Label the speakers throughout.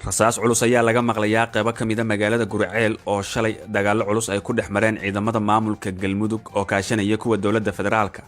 Speaker 1: rasaas culus ayaa laga maqlayaa qaybo ka mida magaalada Guriceel oo shalay dagaalo culus ay ku dhex mareen ciidamada maamulka Galmudug oo kaashanaya kuwa dowladda federaalka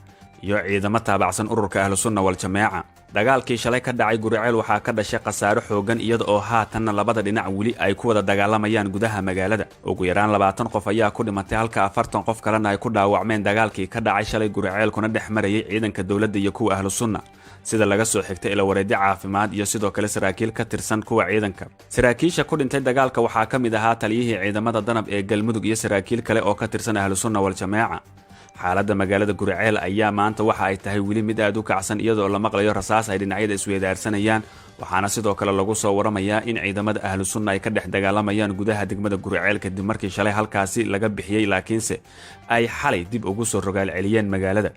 Speaker 1: iyo ciidamo taabacsan ururka Ahlusunna wal Jamaaca. Dagaalkii shalay ka dhacay Guriceel waxaa ka dhashay khasaare xoogan iyada oo haatan labada dhinac wali ay ku wada dagaalamayaan gudaha magaalada. Ugu yaraan 20 qof ayaa ku dhimatay halka 40 qof kalena ay ku dhaawacmeen dagaalkii ka dhacay shalay Guriceel kuna dhex marayay ciidanka dowladda iyo kuwa Ahlusunna. sida laga soo xigtay ila wareedi caafimaad iyo sidoo kale saraakiil ka tirsan kuwa ciidanka. Saraakiisha ku dhintay dagaalka waxaa ka mid ahaa taliyihii ciidamada danab ee Galmudug iyo saraakiil kale oo ka tirsan Ahlusunna wal Jamaaca. Xaaladda magaalada Guriceel ayaa maanta waxa ay tahay wili mid aad u kacsan iyadoo la maqlayo rasaas ay dhinacyada isweydaarsanayaan, waxaana sidoo kale lagu soo waramayaa in ciidamada Ahlusunna ay ka dhex dagaalamayaan gudaha degmada Guriceel kadib markii shalay halkaasi laga bixiyay laakiinse ay xalay dib ugu soo rogaal celiyeen magaalada.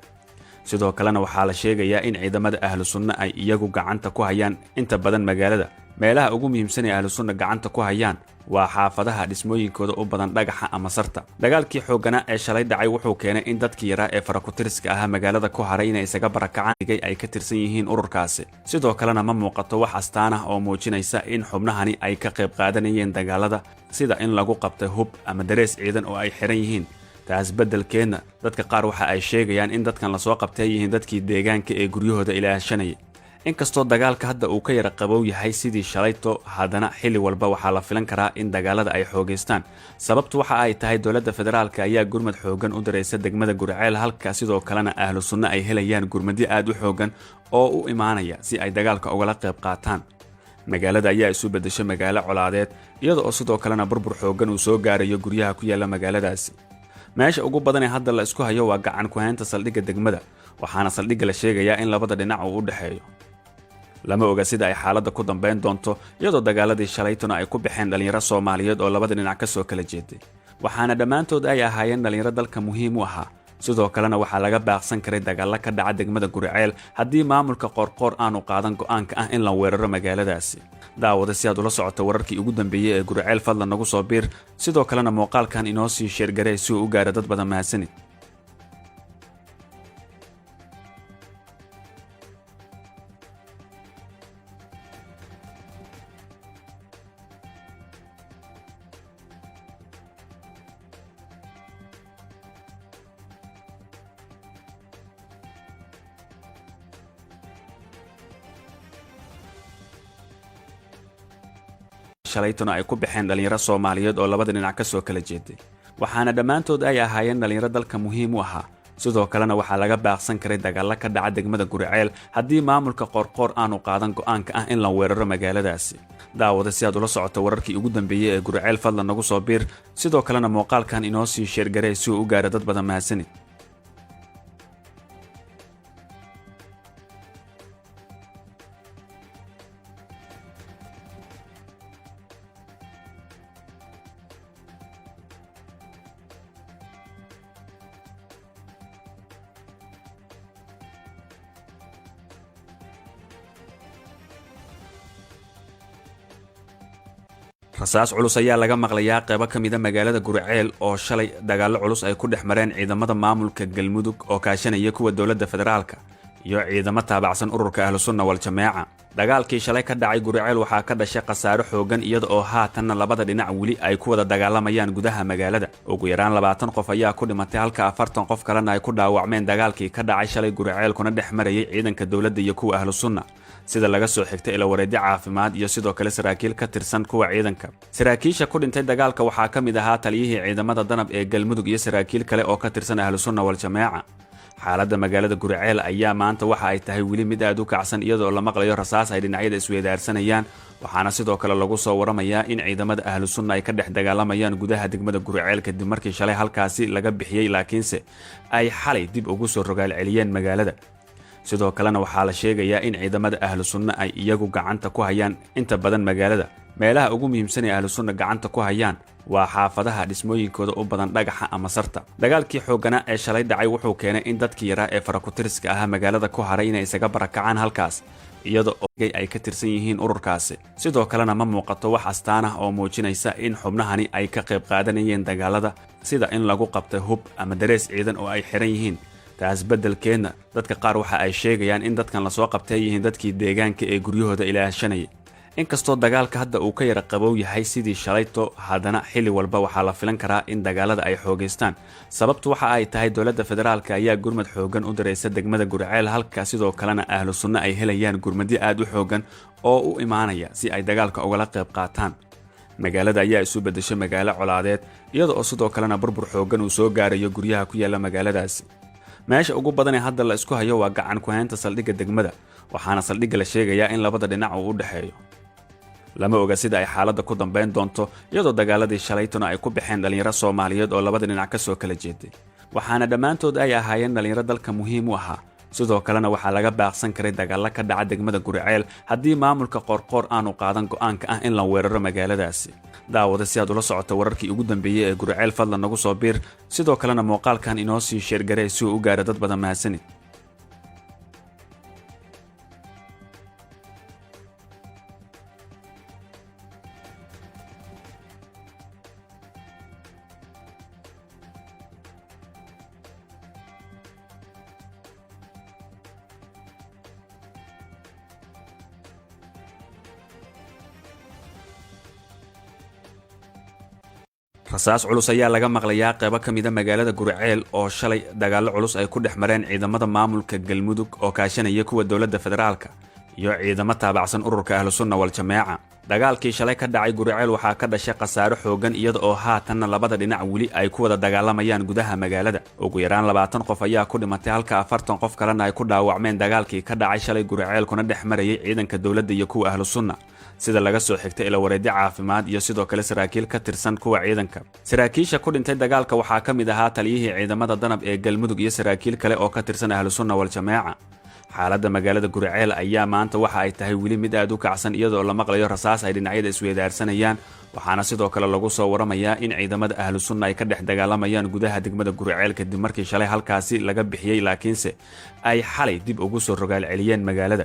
Speaker 1: sidoo kalena waxaa la sheegayaa in ciidamada Ahlusunna ay iyagu gacanta ku hayaan inta badan magaalada. meelaha ugu muhiimsan ee Ahlusunna gacanta ku hayaan waa xaafadaha dhismooyinkooda u badan dhagaxa ama sarta. dagaalkii xoogana ee shalay dhacay wuxuu keenay in dadkii yaraa ee farakutiriska ahaa magaalada ku haray inay isaga barakacaan digay ay ka tirsan yihiin ururkaasi. sidoo kalena ma muuqato wax astaan ah oo muujinaysa in xubnahani ay ka qayb qaadanayeen dagaalada, sida in lagu qabtay hub ama darees ciidan oo ay xiran yihiin. taas beddelkeedna dadka qaar waxa ay sheegayaan in dadkan la soo qabtay yihiin dadkii deegaanka ee guryahooda ilaashanayay. inkastoo dagaalka hadda uu ka yara qabow yahay sidii shalayto, haddana xilli walba waxaa la filan karaa in dagaalada ay xoogaystaan. sababtu waxa ay tahay dowladda federaalka ayaa gurmad xoogan u diraysa degmada Guriceel, halka sidoo kalena Ahlusunna ay helayaan gurmadyo aad u xoogan oo u imaanaya si ay dagaalka ugala qayb qaataan. magaalada ayaa isu beddeshay magaalo colaadeed iyada oo sidoo kalena burbur xoogan uu soo gaarayo guryaha ku yaala magaaladaasi. meesha ugu badan ee hadda la isku hayo waa gacan ku haynta saldhigga degmada, waxaana saldhigga la sheegayaa in labada dhinac uu u dhaxeeyo. lama oga sida ay xaaladda ku dambeyn doonto iyadoo dagaaladii shalaytuna ay ku baxeen dhalinyaro Soomaaliyeed oo labada dhinac ka soo kala jeeday, waxaana dhammaantood ay ahaayeen dhalinyaro dalka muhiim u ahaa. sidoo kalena waxaa laga baaqsan karay dagaalo ka dhaca degmada Guriceel haddii maamulka qoorqoor aanu qaadan go'aanka ah in la weeraro magaaladaasi. daawada si aad ula socoto wararkii ugu dambeeyay ee Guriceel fadlan nagu soo biir, sidoo kalena muuqaalkan inoo sii sheer garay si uu u gaaro dad badan. mahadsanid. shalaytuna ay ku baxeen dhalinyaro Soomaaliyeed oo labada dhinac ka soo kala jeeday, waxaana dhammaantood ay ahaayeen dhalinyaro dalka muhiim u ahaa. sidoo kalena waxaa laga baaqsan karay dagaalo ka dhaca degmada Guriceel haddii maamulka qoorqoor aanu qaadan go'aanka ah in la weeraro magaaladaasi. daawada si aad ula socoto wararkii ugu dambeeyay ee Guriceel fadlan nagu soo biir, sidoo kalena muuqaalkan inoo sii sheer garay si uu u gaaro dad badan. mahadsanid. rasaas culus ayaa laga maqlayaa qaybo ka mida magaalada Guriceel oo shalay dagaalo culus ay ku dhex mareen ciidamada maamulka Galmudug oo kaashanaya kuwa dowladda federaalka iyo ciidamo taabacsan ururka Ahlusunna wal Jamaaca. dagaalkii shalay ka dhacay Guriceel waxaa ka dhashay khasaare xoogan iyada oo haatan labada dhinac wali ay ku wada dagaalamayaan gudaha magaalada. ugu yaraan 20 qof ayaa ku dhimatay halka 40 qof kalena ay ku dhaawacmeen dagaalkii ka dhacay shalay Guriceel kuna dhex marayay ciidanka dowladda iyo kuwa Ahlusunna. sida laga soo xigtay ila wareedi caafimaad iyo sidoo kale saraakiil ka tirsan kuwa ciidanka. saraakiisha ku dhintay dagaalka waxaa ka mid ahaa taliyihii ciidamada danab ee Galmudug iyo saraakiil kale oo ka tirsan Ahlusunna wal Jamaaca. xaaladda magaalada Guriceel ayaa maanta waxa ay tahay wili mid aad u kacsan iyadoo la maqlayo rasaas ay dhinacyada isweydaarsanayaan, waxaana sidoo kale lagu soo waramayaa in ciidamada Ahlusunna ay ka dhex dagaalamayaan gudaha degmada Guriceel kadib markii shalay halkaasi laga bixiyay laakiinse ay xalay dib ugu soo rogaal celiyeen magaalada. sidoo kalena waxaa la sheegayaa in ciidamada Ahlusunna ay iyagu gacanta ku hayaan inta badan magaalada. meelaha ugu muhiimsan ee Ahlusunna gacanta ku hayaan waa xaafadaha dhismooyinkooda u badan dhagaxa ama sarta. dagaalkii xoogana ee shalay dhacay wuxuu keenay in dadkii yaraa ee farakutiriska ahaa magaalada ku haray inay isaga barakacaan halkaas, iyada oo ay ka tirsan yihiin ururkaasi. sidoo kalena ma muuqato wax astaan ah oo muujinaysa in xubnahani ay ka qayb qaadanayeen dagaalada, sida in lagu qabtay hub ama darees ciidan oo ay xiran yihiin. taas beddelkeedna dadka qaar waxa ay sheegayaan in dadkan la soo qabtay yihiin dadkii deegaanka ee guryahooda ilaashanayay. inkastoo dagaalka hadda uu ka yara qabow yahay sidii shalayto haddana xilli walba waxaa la filan karaa in dagaalada ay xoogaystaan. sababtu waxa ay tahay dowladda federaalka ayaa gurmad xoogan u diraysa degmada Guriceel, halka sidoo kalena ahlu sunna ay helayaan gurmadyo aad u xoogan oo u imaanaya si ay dagaalka ugala qayb qaataan. magaalada ayaa isu bedeshay magaalo colaadeed, iyada oo sidoo kalena burbur xoogan uu soo gaarayo guryaha ku yaala magaaladaasi. meesha ugu badan ee hadda la isku hayo waa gacan ku haynta saldhigga degmada, waxaana saldhigga la sheegayaa in labada dhinac uu u dhexeeyo. lama oga sida ay xaaladda ku dambayn doonto, iyadoo dagaaladii shalaytuna ay ku baxeen dhalinyaro Soomaaliyeed oo labada dhinac ka soo kala jeeday, waxaana dhammaantood ay ahaayeen dhalinyaro dalka muhiim u ahaa. sidoo kalena waxaa laga baaqsan karay dagaalo ka dhaca degmada Guriceel haddii maamulka Qoorqoor aanu qaadan go'aanka ah in la weeraro magaaladaasi. daawada si aad ula socoto wararkii ugu dambeeyay ee Guriceel, fadlan nagu soo biir, sidoo kalena muuqaalkan inoo sii sheer garee si uu u gaaro dad badan. mahadsanid. rasaas culus ayaa laga maqlayaa qaybo ka mid ah magaalada Guriceel oo shalay dagaalo culus ay ku dhex mareen ciidamada maamulka Galmudug oo kaashanaya kuwa dowladda federaalka iyo ciidamo taabacsan ururka Ahlu Sunna wal Jamaaca. dagaalkii shalay ka dhacay Guriceel waxaa ka dhashay khasaare xoogan, iyada oo haatanna labada dhinac weli ay ku wada dagaalamayaan gudaha magaalada. ugu yaraan 20 qof ayaa ku dhimatay halka 40 qof kalena ay ku dhaawacmeen dagaalkii ka dhacay shalay Guriceel kuna dhex marayay ciidanka dowladda iyo kuwa Ahlu Sunna, sida laga soo xigtay ila wareedyo caafimaad iyo sidoo kale saraakiil ka tirsan kuwa ciidanka. saraakiisha ku dhintay dagaalka waxaa ka mid ahaa taliyihii ciidamada danab ee Galmudug iyo saraakiil kale oo ka tirsan Ahlu Sunna wal Jamaaca. xaaladda magaalada Guriceel ayaa maanta waxa ay tahay weli mid aad u kacsan, iyadoo la maqlayo rasaas ay dhinacyada isweydaarsanayaan, waxaana sidoo kale lagu soo waramayaa in ciidamada Ahlu Sunna ay ka dhex dagaalamayaan gudaha degmada Guriceel kadib markii shalay halkaasi laga bixiyay, laakiinse ay xalay dib ugu soo rogaal celiyeen magaalada.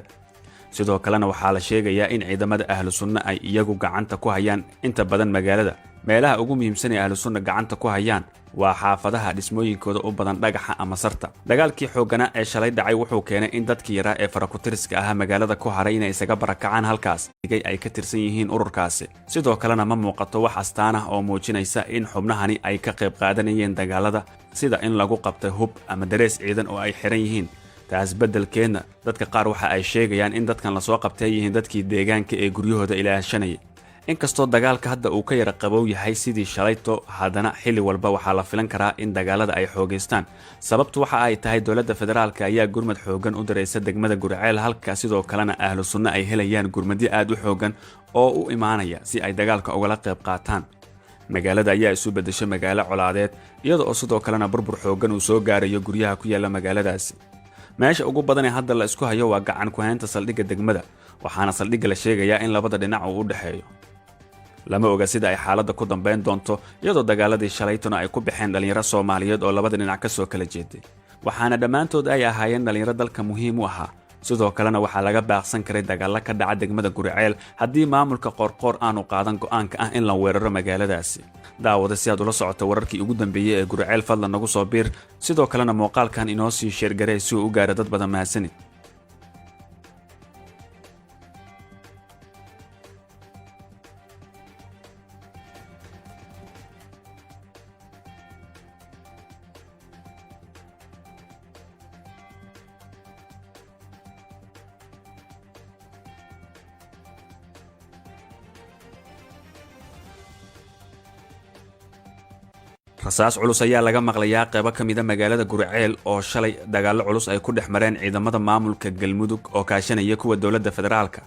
Speaker 1: sidoo kalena waxaa la sheegayaa in ciidamada Ahlu Sunna ay iyagu gacanta ku hayaan inta badan magaalada. meelaha ugu muhiimsan ee Ahlu Sunna gacanta ku hayaan waa xaafadaha dhismooyinkooda u badan dhagaxa ama sarta. dagaalkii xoogana ee shalay dhacay wuxuu keenay in dadkii yaraa ee farakutiriska ahaa magaalada ku haray inay isaga barakacaan halkaas digay ay ka tirsan yihiin ururkaasi. sidoo kalena ma muuqato wax astaan ah oo muujinaysa in xubnahani ay ka qayb qaadanayeen dagaalada, sida in lagu qabtay hub ama darees ciidan oo ay xiran yihiin. taas beddelkeedna dadka qaar waxa ay sheegayaan in dadkan la soo qabtay yihiin dadkii deegaanka ee guryahooda ilaashanayay. inkastoo dagaalka hadda uu ka yara qabow yahay sidii shalayto haddana xilli walba waxaa la filan karaa in dagaalada ay xoogaystaan. sababtu waxa ay tahay dowladda federaalka ayaa gurmad xoogan u diraysa degmada Guriceel, halka sidoo kalena Ahlu Sunna ay helayaan gurmadyo aad u xoogan oo u imaanaya si ay dagaalka ugala qayb qaataan. magaalada ayaa isu bedeshay magaalo colaadeed, iyada oo sidoo kalena burbur xoogan uu soo gaarayo guryaha ku yaala magaaladaasi. meesha ugu badan ee hadda la isku hayo waa gacan ku haynta saldhigga degmada, waxaana saldhigga la sheegayaa in labada dhinac uu u dhexeeyo. lama oga sida ay xaaladda ku dambayn doonto, iyadoo dagaaladii shalaytuna ay ku baxeen dhalinyaro Soomaaliyeed oo labada dhinac ka soo kala jeeday, waxaana dhammaantood ay ahaayeen dhalinyaro dalka muhiim u ahaa. sidoo kalena waxaa laga baaqsan karay dagaalo ka dhaca degmada Guriceel haddii maamulka Qoorqoor aanu qaadan go'aanka ah in la weeraro magaaladaasi. daawada si aad ula socoto wararkii ugu dambeeyay ee Guriceel, fadlan nagu soo biir, sidoo kalena muuqaalkan inoo sii sheer garee si uu u gaaro dad badan. mahadsanid. rasaas culus ayaa laga maqlayaa qaybo ka mid ah magaalada Guriceel oo shalay dagaalo culus ay ku dhex mareen ciidamada maamulka Galmudug oo kaashanaya kuwa dowladda federaalka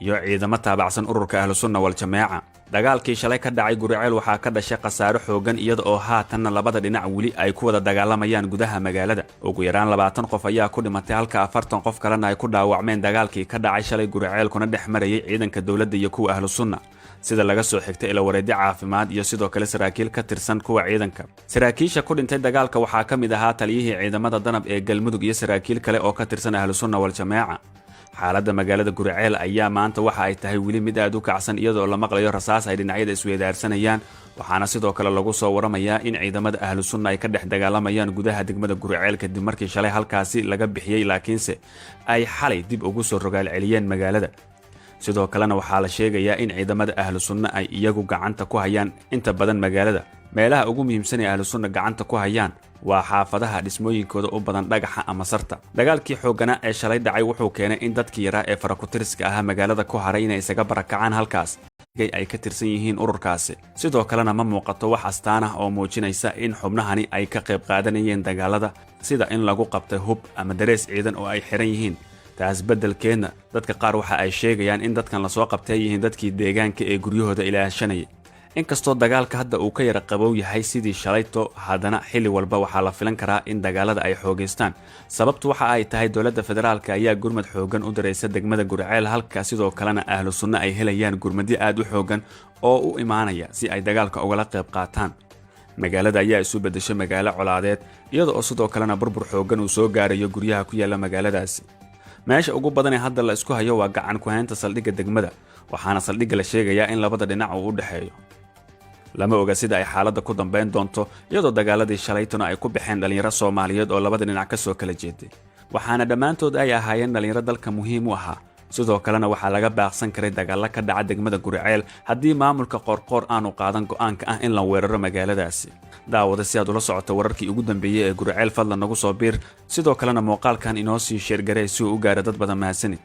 Speaker 1: iyo ciidamo taabacsan ururka Ahlu Sunna wal Jamaaca. dagaalkii shalay ka dhacay Guriceel waxaa ka dhashay khasaare xoogan, iyada oo haatanna labada dhinac weli ay ku wada dagaalamayaan gudaha magaalada. ugu yaraan 20 qof ayaa ku dhimatay halka 40 qof kalena ay ku dhaawacmeen dagaalkii ka dhacay shalay Guriceel kuna dhex marayay ciidanka dowladda iyo kuwa Ahlu Sunna, sida laga soo xigtay ila wareedyo caafimaad iyo sidoo kale saraakiil ka tirsan kuwa ciidanka. saraakiisha ku dhintay dagaalka waxaa ka mid ahaa taliyihii ciidamada danab ee Galmudug iyo saraakiil kale oo ka tirsan Ahlu Sunna wal Jamaaca. xaaladda magaalada Guriceel ayaa maanta waxa ay tahay weli mid aad u kacsan, iyadoo la maqlayo rasaas ay dhinacyada isweydaarsanayaan, waxaana sidoo kale lagu soo waramayaa in ciidamada Ahlu Sunna ay ka dhex dagaalamayaan gudaha degmada Guriceel kadib markii shalay halkaasi laga bixiyay, laakiinse ay xalay dib ugu soo rogaal celiyeen magaalada. sidoo kalena waxaa la sheegayaa in ciidamada ahlu sunna ay iyagu gacanta ku hayaan inta badan magaalada. meelaha ugu muhiimsan ee ahlu sunna gacanta ku hayaan waa xaafadaha dhismooyinkooda u badan dhagaxa ama sarta. dagaalkii xoogganaa ee shalay dhacay wuxuu keenay in dadkii yaraa ee farakutiriska ahaa magaalada ku haray inay isaga barakacaan halkaas ay ka tirsan yihiin ururkaasi. sidoo kalena ma muuqato wax astaan ah oo muujinaysa in xubnahani ay ka qayb qaadanayeen dagaalada, sida in lagu qabtay hub ama darees ciidan oo ay xiran yihiin. taas beddelkeedna dadka qaar waxa ay sheegayaan in dadkan lasoo qabtay yihiin dadkii deegaanka ee guryahooda ilaashanayay. inkastoo dagaalka hadda uu ka yara qabow yahay sidii shalayto, haddana xilli walba waxaa la filan karaa in dagaalada ay xoogaystaan. sababtu waxa ay tahay dowladda federaalka ayaa gurmad xooggan u diraysa degmada Gurceel, halka sidoo kalena ahlu sunna ay helayaan gurmadyo aad u xooggan oo u imaanaya si ay dagaalka ugala qayb qaataan. magaalada ayaa isu beddeshay magaalo colaadeed, iyada oo sidoo kalena burbur xooggan uu soo gaarayo guryaha ku yaala magaaladaasi. meesha ugu badan ee hadda la isku hayo waa gacan ku haynta saldhigga degmada, waxaana saldhigga la sheegayaa in labada dhinac uu u dhexeeyo. lama oga sida ay xaaladda ku dambayn doonto, iyadoo dagaaladii shalaytuna ay ku baxeen dhallinyaro Soomaaliyeed oo labada dhinac ka soo kala jeeday, waxaana dhammaantood ay ahaayeen dhallinyaro dalka muhiim u ahaa. sidoo kalena waxaa laga baaqsan karay dagaalla ka dhaca degmada Gurceel haddii maamulka Qoorqoor aanu qaadan go'aanka ah in la weeraro magaaladaasi. daawada si aad ula socoto wararkii ugu dambeeyay ee Gurceel, fadlan nagu soo biir, sidoo kalena muuqaalkan inoo sii sheergaree si uu u gaaro dad badan. mahadsanid.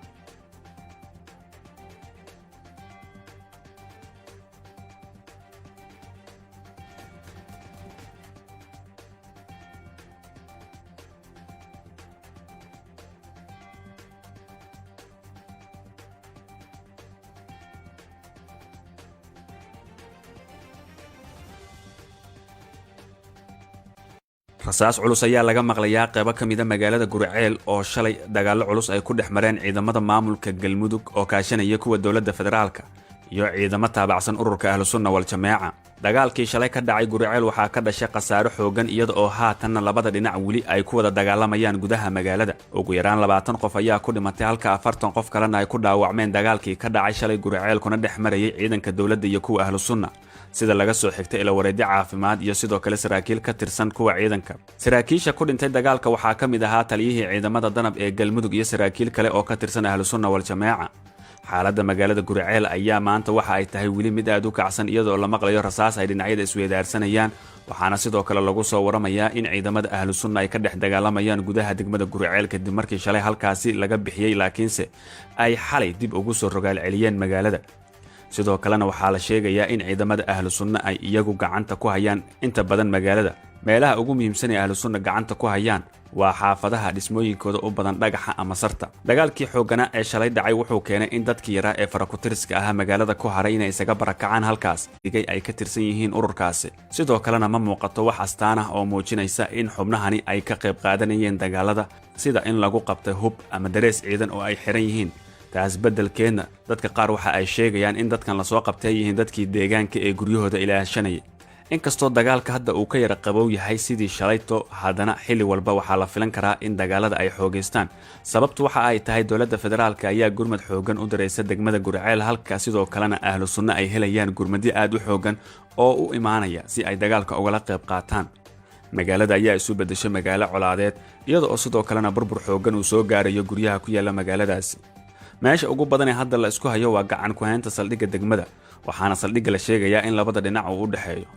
Speaker 1: rasaas culus ayaa laga maqlayaa qaybo ka mid ah magaalada Gurceel oo shalay dagaallo culus ay ku dhex mareen ciidamada maamulka Galmudug oo kaashanaya kuwa dowladda federaalka iyo ciidamo taabacsan ururka ahlu sunna wal jamaaca. dagaalkii shalay ka dhacay Gurceel waxaa ka dhashay khasaaro xooggan, iyada oo haatanna labada dhinac weli ay ku wada dagaalamayaan gudaha magaalada. ugu yaraan 20 qof ayaa ku dhimatay halka 40 qof kalena ay ku dhaawacmeen dagaalkii ka dhacay shalay Gurceel kuna dhex marayay ciidanka dowladda iyo kuwa ahlu sunna, sida laga soo xigtay ila wareedyo caafimaad iyo sidoo kale saraakiil ka tirsan kuwa ciidanka. saraakiisha ku dhintay dagaalka waxaa ka mid ahaa taliyihii ciidamada danab ee Galmudug iyo saraakiil kale oo ka tirsan ahlu sunna wal jamaaca. xaaladda magaalada Gurceel ayaa maanta waxa ay tahay weli mid aad u kacsan, iyadoo la maqlayo rasaas ay dhinacyada isweydaarsanayaan, waxaana sidoo kale lagu soo waramayaa in ciidamada ahlu sunna ay ka dhex dagaalamayaan gudaha degmada Gurceel kadib markii shalay halkaasi laga bixiyey, laakiinse ay xalay dib ugu soo rogaal celiyeen magaalada. sidoo kalena waxaa la sheegayaa in ciidamada ahlu sunna ay iyagu gacanta ku hayaan inta badan magaalada. meelaha ugu muhiimsan ee ahlu sunna gacanta ku hayaan waa xaafadaha dhismooyinkooda u badan dhagaxa ama sarta. dagaalkii xoogganaa ee shalay dhacay wuxuu keenay in dadkii yaraa ee farakutiriska ahaa magaalada ku haray inay isaga barakacaan halkaas ay ka tirsan yihiin ururkaasi. sidoo kalena ma muuqato wax astaan ah oo muujinaysa in xubnahani ay ka qayb qaadanayeen dagaalada, sida in lagu qabtay hub ama darees ciidan oo ay xiran yihiin. taas beddelkeedna dadka qaar waxa ay sheegayaan in dadkan lasoo qabtay yihiin dadkii deegaanka ee guryahooda ilaashanayay. inkastoo dagaalka hadda uu ka yara qabow yahay sidii shalayto, haddana xilli walba waxaa la filan karaa in dagaalada ay xoogaystaan. sababtu waxa ay tahay dowladda federaalka ayaa gurmad xooggan u diraysa degmada Gurceel, halka sidoo kalena ahlu sunna ay helayaan gurmadyo aad u xooggan oo u imaanaya si ay dagaalka ugala qayb qaataan. magaalada ayaa isu beddeshay magaalo colaadeed, iyada oo sidoo kalena burbur xooggan uu soo gaarayo guryaha ku yaala magaaladaasi. meesha ugu badan ee hadda la isku hayo waa gacan ku haynta saldhigga degmada, waxaana saldhigga la sheegayaa in labada dhinac uu u dhexeeyo.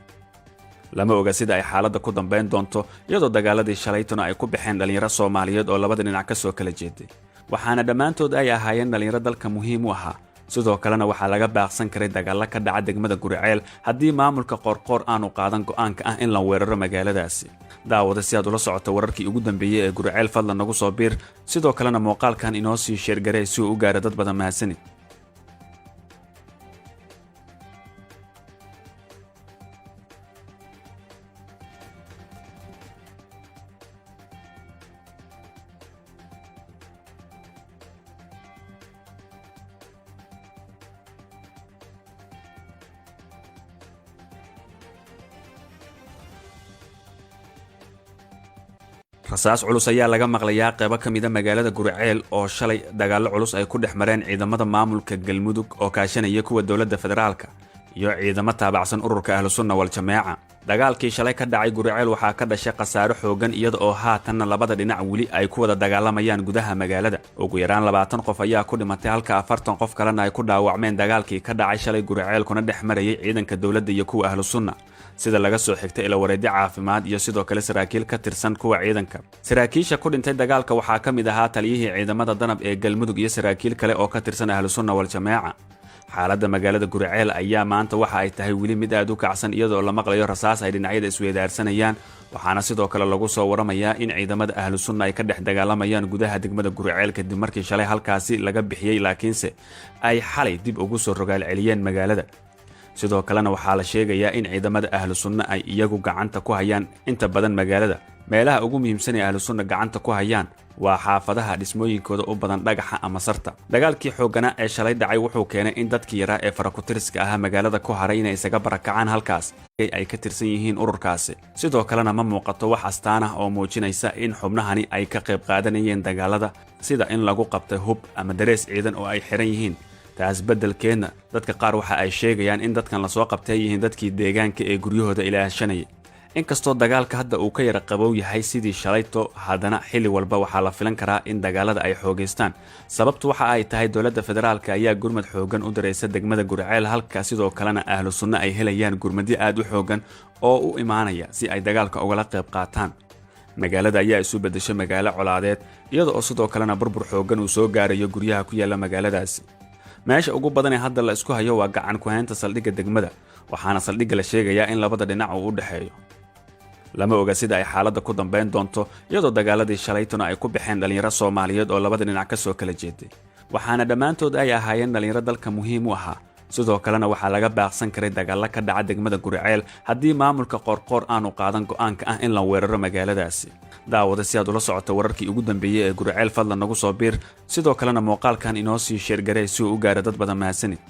Speaker 1: lama oga sida ay xaaladda ku dambayn doonto, iyadoo dagaaladii shalaytuna ay ku baxeen dhallinyaro Soomaaliyeed oo labada dhinac ka soo kala jeeday, waxaana dhammaantood ay ahaayeen dhallinyaro dalka muhiim u ahaa. sidoo kalena waxaa laga baaqsan karay dagaalla ka dhaca degmada Gurceel haddii maamulka Qoorqoor aanu qaadan go'aanka ah in la weeraro magaaladaasi. daawada si aad ula socoto wararkii ugu dambeeyay ee Gurceel, fadlan nagu soo biir, sidoo kalena muuqaalkan inoo sii sheergaree si uu u gaaro dad badan. mahadsanid. rasaas culus ayaa laga maqlayaa qaybo ka mid ah magaalada Gurceel oo shalay dagaallo culus ay ku dhex mareen ciidamada maamulka Galmudug oo kaashanaya kuwa dowladda federaalka iyo ciidamo taabacsan ururka ahlu sunna wal jamaaca. dagaalkii shalay ka dhacay Guriceel waxaa ka dhashay khasaare xoogan iyada oo haatanna labada dhinac weli ay ku wada dagaalamayaan gudaha magaalada. Ugu yaraan 20 qof ayaa ku dhimatay halka 40 qof kalena ay ku dhaawacmeen dagaalkii ka dhacay shalay Guriceel kuna dhex marayay ciidanka dawladda iyo kuwa ahlu sunna, sida laga soo xigtay ila wareedi caafimaad iyo sidoo kale saraakiil ka tirsan kuwa ciidanka. Saraakiisha ku dhintay dagaalka waxaa ka mid ahaa taliyihii ciidamada danab ee Galmudug iyo saraakiil kale oo ka tirsan ahlu sunna wal jameeca. xaaladda magaalada Guriceel ayaa maanta waxa ay tahay weli mid aad u kacsan iyadoo la maqlayo rasaas ay dhinacyada isweydaarsanayaan, waxaana sidoo kale lagu soo waramayaa in ciidamada ahlu sunna ay ka dhex dagaalamayaan gudaha degmada Guriceel kadib markii shalay halkaasi laga bixiyay laakiinse ay xalay dib ugu soo rogaal celiyeen magaalada. sidoo kalena waxaa la sheegayaa in ciidamada ahlu sunna ay iyagu gacanta ku hayaan inta badan magaalada. meelaha ugu muhiimsan ee ahlu sunna gacanta ku hayaan waa xaafadaha dhismooyinkooda u badan dhagaxa ama sarta. dagaalkii xoogana ee shalay dhacay wuxuu keenay in dadkii yaraa ee farakutiriska ahaa magaalada ku haray inay isaga barakacaan halkaas ay ka tirsan yihiin ururkaasi. sidoo kalena ma muuqato wax astaan ah oo muujinaysa in xubnahani ay ka qayb qaadanayeen dagaalada, sida in lagu qabtay hub ama darees ciidan oo ay xiran yihiin. taas beddelkeedna dadka qaar waxa ay sheegayaan in dadkan lasoo qabtay yihiin dadkii deegaanka ee guryahooda ilaashanayay. inkastoo dagaalka hadda uu ka yara qabow yahay sidii shalayto, haddana xilli walba waxaa la filan karaa in dagaalada ay xoogaystaan. sababtu waxa ay tahay dowladda federaalka ayaa gurmad xoogan u diraysa degmada Guriceel, halka sidoo kalena ahlu sunna ay helayaan gurmadyo aad u xoogan oo u imaanaya si ay dagaalka ugala qayb qaataan. magaalada ayaa isu beddeshay magaalo colaadeed iyada oo sidoo kalena burbur xoogan uu soo gaarayo guryaha ku yaala magaaladaasi. meesha ugu badan ee hadda la isku hayo waa gacan ku haynta saldhigga degmada, waxaana saldhigga la sheegayaa in labada dhinac uu u dhexeeyo. lama oga sida ay xaaladda ku dambayn doonto iyadoo dagaaladii shalaytuna ay ku baxeen dhalinyaro Soomaaliyeed oo labada dhinac ka soo kala jeeday, waxaana dhammaantood ay ahaayeen dhalinyaro dalka muhiim u ahaa. sidoo kalena waxaa laga baaqsan karay dagaalo ka dhaca degmada Guriceel haddii maamulka qoorqoor aanu qaadan go'aanka ah in la weeraro magaaladaasi. daawada si aad ula socoto wararkii ugu dambeeyay ee Guriceel fadlan nagu soo biir, sidoo kalena muuqaalkan inoo sii share garee si uu u gaaro dad badan. mahadsanid.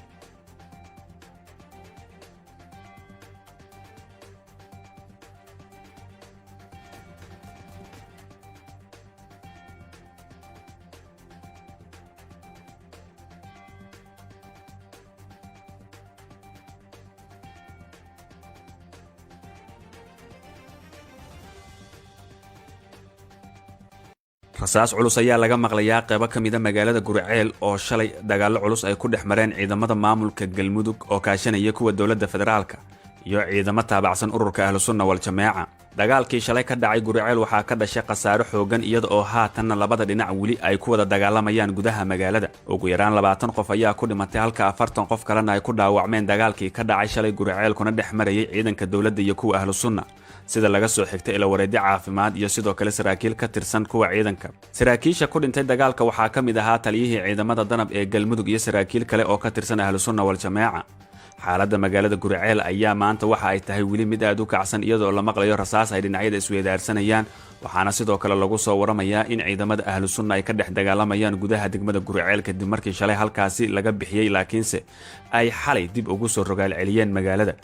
Speaker 1: rasaas culus ayaa laga maqlayaa qaybo ka mid ah magaalada Guriceel oo shalay dagaalo culus ay ku dhex mareen ciidamada maamulka Galmudug oo kaashanaya kuwa dowladda federaalka iyo ciidamo taabacsan ururka ahlu sunna wal jameeca. dagaalkii shalay ka dhacay Guriceel waxaa ka dhashay khasaare xoogan iyada oo haatanna labada dhinac weli ay ku wada dagaalamayaan gudaha magaalada. ugu yaraan 20 qof ayaa ku dhimatay halka 40 qof kalena ay ku dhaawacmeen dagaalkii ka dhacay shalay Guriceel kuna dhex marayay ciidanka dawladda iyo kuwa ahlu sunna, sida laga soo xigtay ila wareedi caafimaad iyo sidoo kale saraakiil ka tirsan kuwa ciidanka. saraakiisha ku dhintay dagaalka waxaa ka mid ahaa taliyihii ciidamada danab ee Galmudug iyo saraakiil kale oo ka tirsan ahlu sunna wal jameeca. xaaladda magaalada Guriceel ayaa maanta waxa ay tahay weli mid aad u kacsan iyadoo la maqlayo rasaas ay dhinacyada isweydaarsanayaan, waxaana sidoo kale lagu soo waramayaa in ciidamada ahlu sunna ay ka dhex dagaalamayaan gudaha degmada Guriceel kadib markii shalay halkaasi laga bixiyay laakiinse ay xalay dib ugu soo rogaal celiyeen magaalada.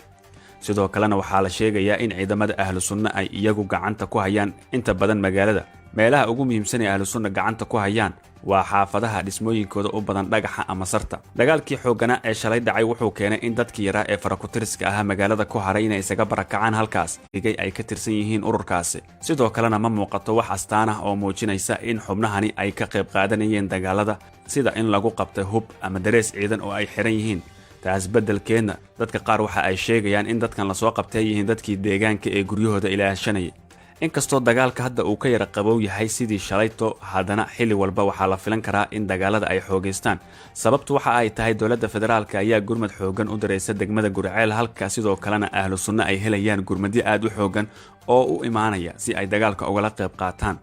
Speaker 1: sidoo kalena waxaa la sheegayaa in ciidamada ahlu sunna ay iyagu gacanta ku hayaan inta badan magaalada. meelaha ugu muhiimsan ee ahlu sunna gacanta ku hayaan waa xaafadaha dhismooyinkooda u badan dhagaxa ama sarta. dagaalkii xoogana ee shalay dhacay wuxuu keenay in dadkii yaraa ee farakutiriska ahaa magaalada ku haray inay isaga barakacaan halkaas ay ka tirsan yihiin ururkaasi. sidoo kalena ma muuqato wax astaan ah oo muujinaysa in xubnahani ay ka qayb qaadanayeen dagaalada, sida in lagu qabtay hub ama darees ciidan oo ay xiran yihiin. taas beddelkeedna dadka qaar waxa ay sheegayaan in dadkan lasoo qabtay yihiin dadkii deegaanka ee guryahooda ilaashanayay. inkastoo dagaalka hadda uu ka yara qabow yahay sidii shalayto, haddana xilli walba waxaa la filan karaa in dagaalada ay xoogaystaan. sababtu waxa ay tahay dowladda federaalka ayaa gurmad xoogan u diraysa degmada Guriceel, halka sidoo kalena ahlu sunna ay helayaan gurmadyo aad u xoogan oo u imaanaya si ay dagaalka ugala qayb qaataan.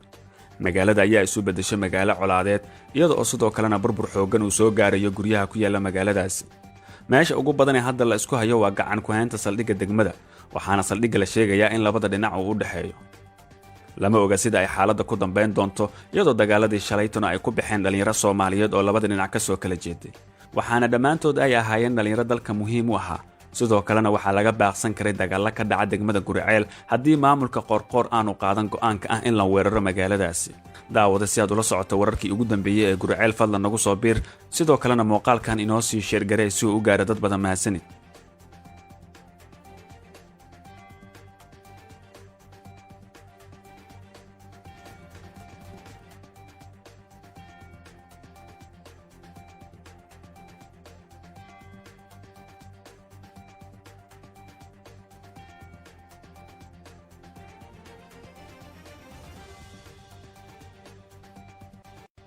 Speaker 1: magaalada ayaa isu beddeshay magaalo colaadeed iyada oo sidoo kalena burbur xoogan uu soo gaarayo guryaha ku yaala magaaladaasi. meesha ugu badan ee hadda la isku hayo waa gacan ku haynta saldhigga degmada, waxaana saldhigga la sheegayaa in labada dhinac uu u dhexeeyo. lama oga sida ay xaaladda ku dambayn doonto iyadoo dagaaladii shalaytuna ay ku baxeen dhalinyaro Soomaaliyeed oo labada dhinac ka soo kala jeeday, waxaana dhammaantood ay ahaayeen dhalinyaro dalka muhiim u ahaa. sidoo kalena waxaa laga baaqsan karay dagaalo ka dhaca degmada Guriceel haddii maamulka qoorqoor aanu qaadan go'aanka ah in la weeraro magaaladaasi. daawada si aad ula socoto wararkii ugu dambeeyay ee Guriceel fadlan nagu soo biir, sidoo kalena muuqaalkan inoo sii share garee si uu u gaaro dad badan. mahadsanid.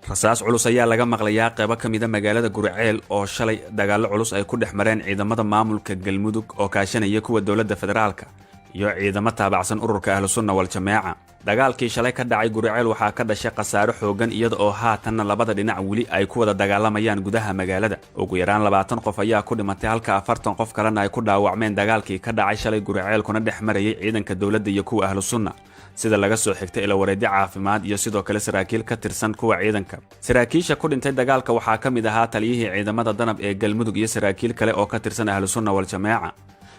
Speaker 1: rasaas culus ayaa laga maqlayaa qaybo ka mida magaalada Guriceel oo shalay dagaallo culus ay ku dhex mareen ciidamada maamulka Galmudug oo kaashanaya kuwa dowladda federaalka iyo ciidamo taabacsan ururka Ahlusunna wal Jamaaca. Dagaalkii shalay ka dhacay Guriceel waxaa ka dhashay khasaare xoogan iyada oo haatanna labada dhinac weli ay ku wada dagaalamayaan gudaha magaalada. Ugu yaraan 20 qof ayaa ku dhimatay halka 40 qof kalena ay ku dhaawacmeen dagaalkii ka dhacay shalay Guriceel kuna dhex marayay ciidanka dowladda iyo kuwa Ahlusunna, sida laga soo xigtay ila wareedyo caafimaad iyo sidoo kale saraakiil ka tirsan kuwa ciidanka. Saraakiisha ku dhintay dagaalka waxaa ka mid ahaa taliyihii ciidamada danab ee Galmudug iyo saraakiil kale oo ka tirsan Ahlusunna wal Jamaaca.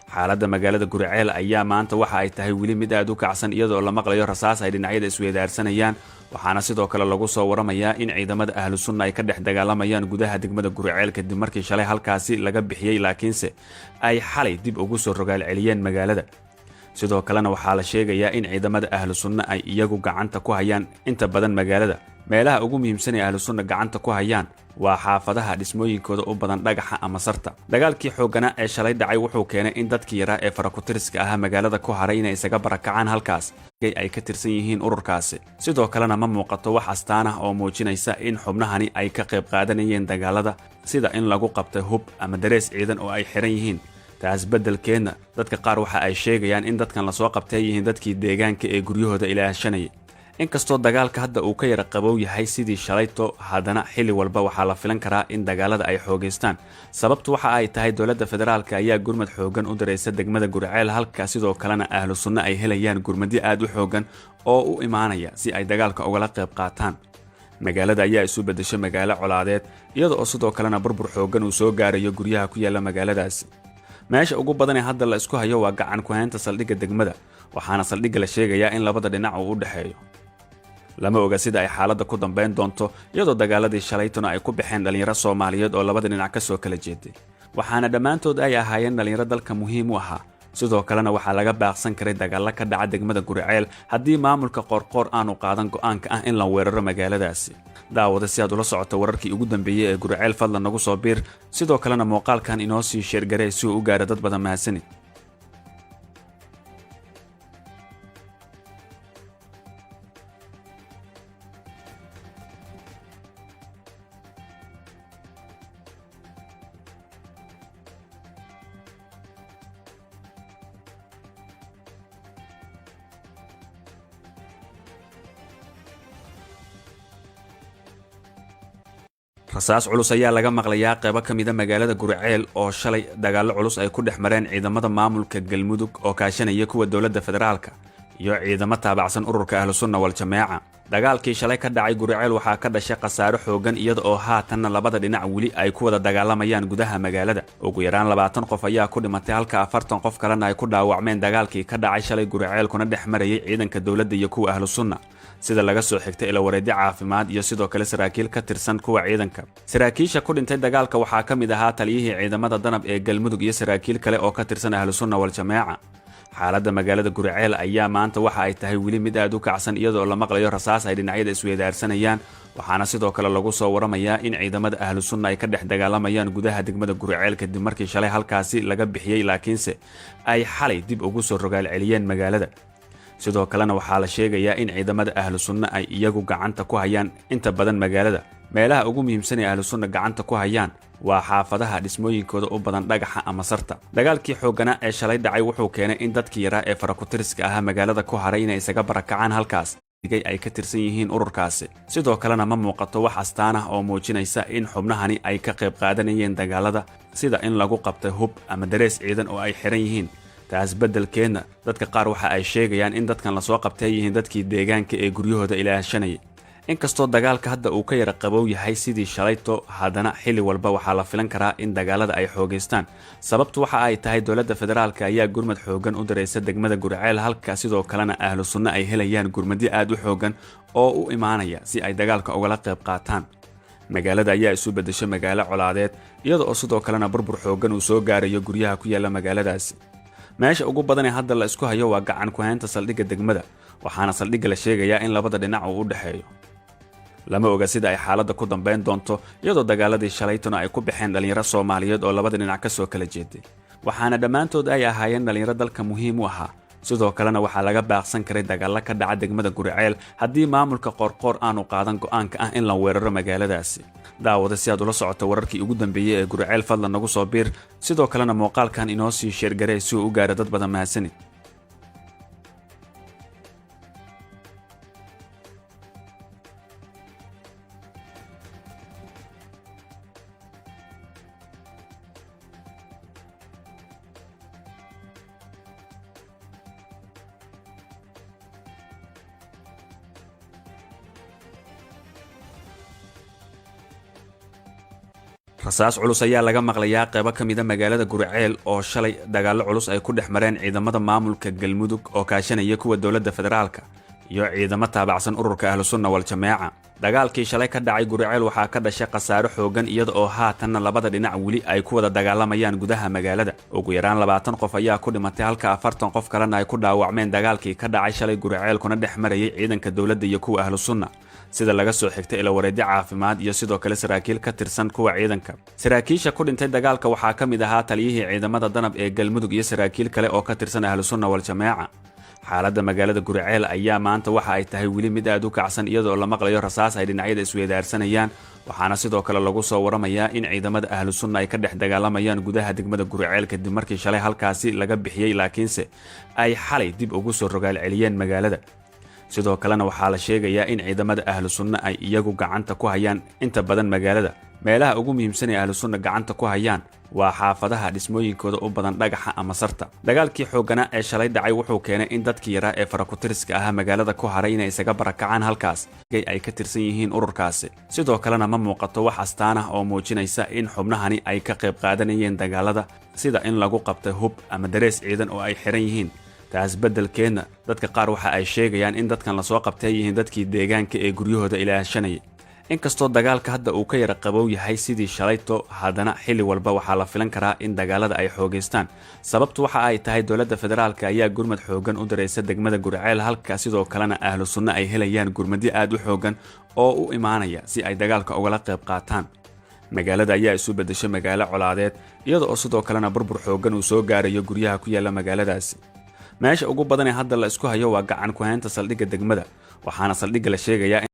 Speaker 1: Xaaladda magaalada Guriceel ayaa maanta waxa ay tahay weli mid aad u kacsan iyadoo la maqlayo rasaas ay dhinacyada isweydaarsanayaan, waxaana sidoo kale lagu soo waramayaa in ciidamada Ahlusunna ay ka dhex dagaalamayaan gudaha degmada Guriceel kadib markii shalay halkaasi laga bixiyay laakiinse ay xalay dib ugu soo rogaal celiyeen magaalada. Sidoo kalena waxaa la sheegayaa in ciidamada Ahlusunna ay iyagu gacanta ku hayaan inta badan magaalada. Meelaha ugu muhiimsan ee Ahlusunna gacanta ku hayaan waa xaafadaha dhismooyinkooda u badan dhagaxa ama sarta. Dagaalkii xoogana ee shalay dhacay wuxuu keenay in dadkii yaraa ee farakutiriska ahaa magaalada ku haray inay isaga barakacaan halkaas ay ka tirsan yihiin ururkaasi. Sidoo kalena ma muuqato wax astaan ah oo muujinaysa in xubnahani ay ka qayb qaadanayeen dagaalada, sida in lagu qabtay hub ama darees ciidan oo ay xiran yihiin. taas beddelkeedna dadka qaar waxa ay sheegayaan in dadkan la soo qabtay yihiin dadkii deegaanka ee guryahooda ilaashanayay. Inkastoo dagaalka hadda uu ka yara qabow yahay sidii shalayto, haddana xilli walba waxaa la filan karaa in dagaalada ay xoogaystaan. Sababtu waxa ay tahay dowladda federaalka ayaa gurmad xoogan u diraysa degmada Guriceel, halka sidoo kalena Ahlusunna ay helayaan gurmadyo aad u xoogan oo u imaanaya si ay dagaalka ugala qayb qaataan. Magaalada ayaa isu beddeshay magaalo colaadeed iyada oo sidoo kalena burbur xoogan uu soo gaarayo guryaha ku yaala magaaladaasi. Meesha ugu badan ee hadda la isku hayo waa gacan ku haynta saldhigga degmada, waxaana saldhigga la sheegayaa in labada dhinac uu u dhaxeeyo. Lama oga sida ay xaaladda ku dambeyn doonto iyadoo dagaaladii shalaytuna ay ku baxeen dhalinyaro Soomaaliyeed oo labada dhinac ka soo kala jeeday, waxaana dhammaantood ay ahaayeen dhalinyaro dalka muhiim u ahaa. Sidoo kalena waxaa laga baaqsan karay dagaalo ka dhaca degmada Guriceel haddii maamulka Qoorqoor aanu qaadan go'aanka ah in la weeraro magaaladaasi. Daawada si aad ula socoto wararkii ugu dambeeyay ee Guriceel, fadlan nagu soo biir, sidoo kalena muuqaalkan inoo sii share garee si uu u gaaro dad badan. mahadsanid. rasaas culus ayaa laga maqlayaa qaybo ka mida magaalada Guriceel oo shalay dagaallo culus ay ku dhex mareen ciidamada maamulka Galmudug oo kaashanaya kuwa dowladda federaalka iyo ciidamo taabacsan ururka Ahlusunna wal Jamaaca. Dagaalkii shalay ka dhacay Guriceel waxaa ka dhashay khasaare xoogan iyada oo haatanna labada dhinac weli ay ku wada dagaalamayaan gudaha magaalada. Ugu yaraan 20 qof ayaa ku dhimatay halka 40 qof kalena ay ku dhaawacmeen dagaalkii ka dhacay shalay Guriceel kuna dhex marayay ciidanka dowladda iyo kuwa Ahlusunna, sida laga soo xigtay ila wareedyo caafimaad iyo sidoo kale saraakiil ka tirsan kuwa ciidanka. Saraakiisha ku dhintay dagaalka waxaa ka mid ahaa taliyihii ciidamada danab ee Galmudug iyo saraakiil kale oo ka tirsan Ahlusunna wal Jamaaca. Xaaladda magaalada Guriceel ayaa maanta waxa ay tahay weli mid aad u kacsan iyadoo la maqlayo rasaas ay dhinacyada isweydaarsanayaan, waxaana sidoo kale lagu soo waramayaa in ciidamada Ahlusunna ay ka dhex dagaalamayaan gudaha degmada Guriceel kadib markii shalay halkaasi laga bixiyay laakiinse ay xalay dib ugu soo rogaal celiyeen magaalada. Sidoo kalena waxaa la sheegayaa in ciidamada Ahlusunna ay iyagu gacanta ku hayaan inta badan magaalada. Meelaha ugu muhiimsan ee Ahlusunna gacanta ku hayaan waa xaafadaha dhismooyinkooda u badan dhagaxa ama sarta. Dagaalkii xoogana ee shalay dhacay wuxuu keenay in dadkii yaraa ee farakutiriska ahaa magaalada ku haray inay isaga barakacaan halkaas ay ka tirsan yihiin ururkaasi. Sidoo kalena ma muuqato wax astaan ah oo muujinaysa in xubnahani ay ka qayb qaadanayeen dagaalada, sida in lagu qabtay hub ama darees ciidan oo ay xiran yihiin. taas beddelkeedna dadka qaar waxa ay sheegayaan in dadkan la soo qabtay yihiin dadkii deegaanka ee guryahooda ilaashanayay. Inkastoo dagaalka hadda uu ka yara qabow yahay sidii shalayto, haddana xilli walba waxaa la filan karaa in dagaalada ay xoogaystaan. Sababtu waxa ay tahay dowladda federaalka ayaa gurmad xoogan u diraysa degmada Guriceel, halka sidoo kalena Ahlusunna ay helayaan gurmadyo aad u xoogan oo u imaanaya si ay dagaalka ugala qayb qaataan. Magaalada ayaa isu beddeshay magaalo colaadeed iyada oo sidoo kalena burbur xoogan uu soo gaarayo guryaha ku yaala magaaladaasi. Meesha ugu badan ee hadda la isku hayo waa gacan ku haynta saldhigga degmada, waxaana saldhigga la sheegayaa in labada dhinac uu u dhaxeeyo. Lama oga sida ay xaaladda ku dambeyn doonto iyadoo dagaaladii shalaytuna ay ku baxeen dhalinyaro Soomaaliyeed oo labada dhinac ka soo kala jeeday, waxaana dhammaantood ay ahaayeen dhalinyaro dalka muhiim u ahaa. sidoo kalena waxaa laga baaqsan karay dagaalo ka dhaca degmada Guriceel haddii maamulka Qoorqoor aanu qaadan go'aanka ah in la weeraro magaaladaasi. daawada si aad ula socoto wararkii ugu dambeeyay ee Guriceel fadlan nagu soo biir, sidoo kalena muuqaalkan inoo sii share garee si uu u gaaro dad badan mahadsanid. rasaas culus ayaa laga maqlayaa qaybo ka mid ah magaalada Guriceel oo shalay dagaalo culus ay ku dhex mareen ciidamada maamulka Galmudug oo kaashanaya kuwa dowladda federaalka iyo ciidamo taabacsan ururka Ahlusunna wal Jamaaca. dagaalkii shalay ka dhacay Guriceel waxaa ka dhashay khasaare xoogan iyada oo haatanna labada dhinac weli ay ku wada dagaalamayaan gudaha magaalada. ugu yaraan 20 qof ayaa ku dhimatay halka 40 qof kalena ay ku dhaawacmeen dagaalkii ka dhacay shalay Guriceel kuna dhex marayay ciidanka dowladda iyo kuwa Ahlusunna, sida laga soo xigtay ila wareedyo caafimaad iyo sidoo kale saraakiil ka tirsan kuwa ciidanka. saraakiisha ku dhintay dagaalka waxaa ka mid ahaa taliyihii ciidamada danab ee Galmudug iyo saraakiil kale oo ka tirsan Ahlusunna wal Jamaaca. xaaladda magaalada Guriceel ayaa maanta waxa ay tahay weli mid aad u kacsan iyadoo la maqlayo rasaas ay dhinacyada isweydaarsanayaan, waxaana sidoo kale lagu soo waramayaa in ciidamada Ahlusunna ay ka dhex dagaalamayaan gudaha degmada Guriceel kadib markii shalay halkaasi laga bixiyay laakiinse ay xalay dib ugu soo rogaal celiyeen magaalada. sidoo kalena waxaa la sheegayaa in ciidamada Ahlusunna ay iyagu gacanta ku hayaan inta badan magaalada. meelaha ugu muhiimsan ee Ahlusunna gacanta ku hayaan waa xaafadaha dhismooyinkooda u badan dhagaxa ama sarta. dagaalkii xoogana ee shalay dhacay wuxuu keenay in dadkii yaraa ee farakutiriska ah magaalada ku haray inay isaga barakacaan halkaas ay ka tirsan yihiin ururkaasi. sidoo kalena ma muuqato wax astaan ah oo muujinaysa in xubnahani ay ka qayb qaadanayeen dagaalada, sida in lagu qabtay hub ama darees ciidan oo ay xiran yihiin. taas beddelkeedna dadka qaar waxa ay sheegayaan in dadkan la soo qabtay yihiin dadkii deegaanka ee guryahooda ilaashanayay. inkastoo dagaalka hadda uu ka yara qabow yahay sidii shalayto, haddana xilli walba waxaa la filan karaa in dagaalada ay xoogaystaan. sababtu waxa ay tahay dowladda federaalka ayaa gurmad xoogan u diraysa degmada Guriceel, halka sidoo kalena Ahlusunna ay helayaan gurmadyo aad u xoogan oo u imaanaya si ay dagaalka ugala qayb qaataan. magaalada ayaa isu beddeshay magaalo colaadeed iyada oo sidoo kalena burbur xoogan uu soo gaarayo guryaha ku yaala magaaladaasi. meesha ugu badan ee hadda la isku hayo waa gacan ku haynta saldhigga degmada, waxaana saldhigga la sheegayaa